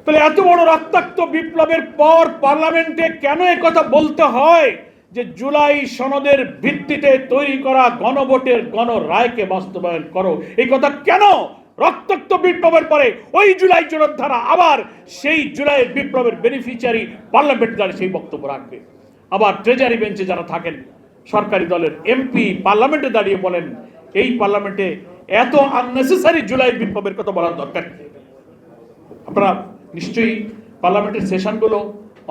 তাহলে এত বড় রক্তাক্ত বিপ্লবের পর পার্লামেন্টে কেন কথা বলতে হয় যে জুলাই সনদের ভিত্তিতে তৈরি করা গণভোটের গণরায়কে বাস্তবায়ন করো? এই কথা কেন রক্তাক্ত বিপ্লবের পরে ওই জুলাই জোরধারা আবার সেই জুলাইয়ের বিপ্লবের বেনিফিশিয়ারি পার্লামেন্টে দাঁড়িয়ে সেই বক্তব্য রাখবে? আবার ট্রেজারি বেঞ্চে যারা থাকেন সরকারি দলের এমপি পার্লামেন্টে দাঁড়িয়ে বলেন এই পার্লামেন্টে এত আননেসেসারি জুলাই বিপ্লবের কথা বলার দরকার। আপনারা নিশ্চয়ই পার্লামেন্টের সেশনগুলো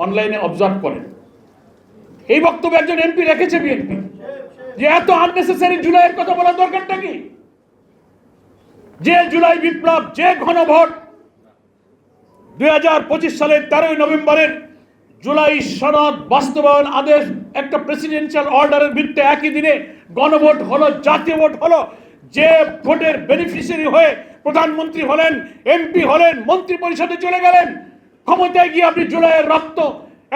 অনলাইনে অবজার্ভ করেন। এই বক্তব্য একজন এমপি রেখেছে বিএনপি যে এত আননেসেসারি জুলাইয়ের কথা বলার দরকারটা কি? যে জুলাই বিপ্লব, যে গণভোট 2025 সালের 13ই নভেম্বরের জুলাই সনদ বাস্তবায়ন আদেশ একটা প্রেসিডেন্সিয়াল অর্ডারের ভিত্তিতে একই দিনে গণভোট হলো, জাতীয় ভোট হলো, যে ভোটের বেনিফিশিয়ারি হয়ে প্রধানমন্ত্রী হলেন, এমপি হলেন, মন্ত্রী পরিষদে চলে গেলেন, ক্ষমতায় গিয়ে আপনি জুলাইয়ের রক্ত,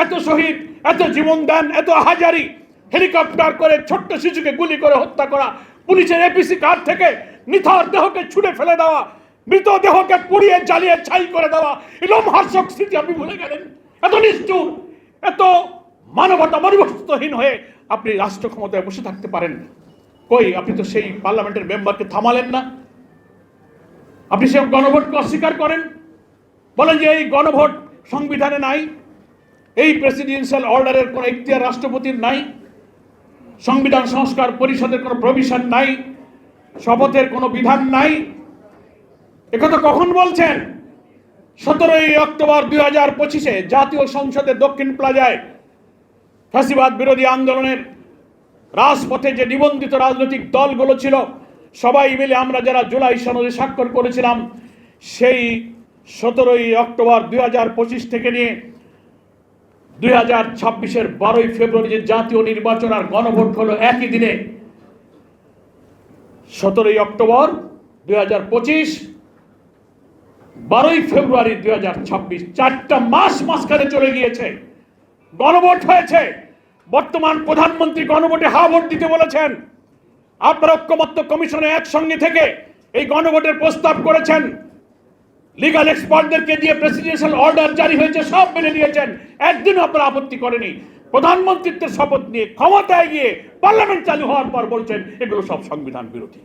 এত শহীদ, এত জীবন দান, এত হাজারি, হেলিকপ্টার করে ছোট্ট শিশুকে গুলি করে হত্যা করা, পুলিশের এপিসি কার থেকে নিথর দেহকে ছুঁড়ে ফেলে দেওয়া, মৃতদেহকে পুড়িয়ে জ্বালিয়ে ছাই করে দেওয়া, এই লোমহর্ষক স্মৃতি আপনি ভুলে গেলেন? এত নিষ্ঠুর, এত মানবতা মনুষ্যত্বহীন হয়ে আপনি রাষ্ট্র ক্ষমতায় বসে থাকতে পারেন? কই, আপনি তো সেই পার্লামেন্টের মেম্বারকে থামালেন না। আপনি সেই গণভোটকে অস্বীকার করেন, বলেন যে এই গণভোট সংবিধানে নাই, এই প্রেসিডেন্সিয়াল অর্ডারের কোনো ইখতিয়ার রাষ্ট্রপতির নাই, সংবিধান সংস্কার পরিষদের কোনো প্রভিশন নাই, শপথের কোনো বিধান নাই। একথা কখন বলছেন? 17ই অক্টোবর 2025-এ জাতীয় সংসদের দক্ষিণ প্লাজায় ফ্যাসিবাদ বিরোধী আন্দোলনের রাজপথে যে নিবন্ধিত রাজনৈতিক দলগুলো ছিল সবাই মিলে আমরা যারা জুলাই সনদে স্বাক্ষর করেছিলাম, সেই 17ই অক্টোবর 2025 থেকে নিয়ে 2026-এর 12ই ফেব্রুয়ারি যে জাতীয় নির্বাচন আর গণভোট হলো একই দিনে, 17ই অক্টোবর 2025, 12ই ফেব্রুয়ারি 2026, 4টা মাস মাঝখানে চলে গিয়েছে, গণভোট হয়েছে। বর্তমান প্রধানমন্ত্রী গণভোটে হা ভোট দিতে বলেছেন। আপনারা ঐক্যমত্য কমিশনে একসঙ্গে থেকে এই গণভোটের প্রস্তাব করেছেন, লিগাল এক্সপার্টদেরকে দিয়ে প্রেসিডেন্সিয়াল অর্ডার জারি হয়েছে, সব মেনে নিয়েছেন, একদিনও আপনারা আপত্তি করেনি। প্রধানমন্ত্রীত্বের শপথ নিয়ে ক্ষমতায় গিয়ে পার্লামেন্ট চালু হওয়ার পর বলছেন এগুলো সব সংবিধান বিরোধী।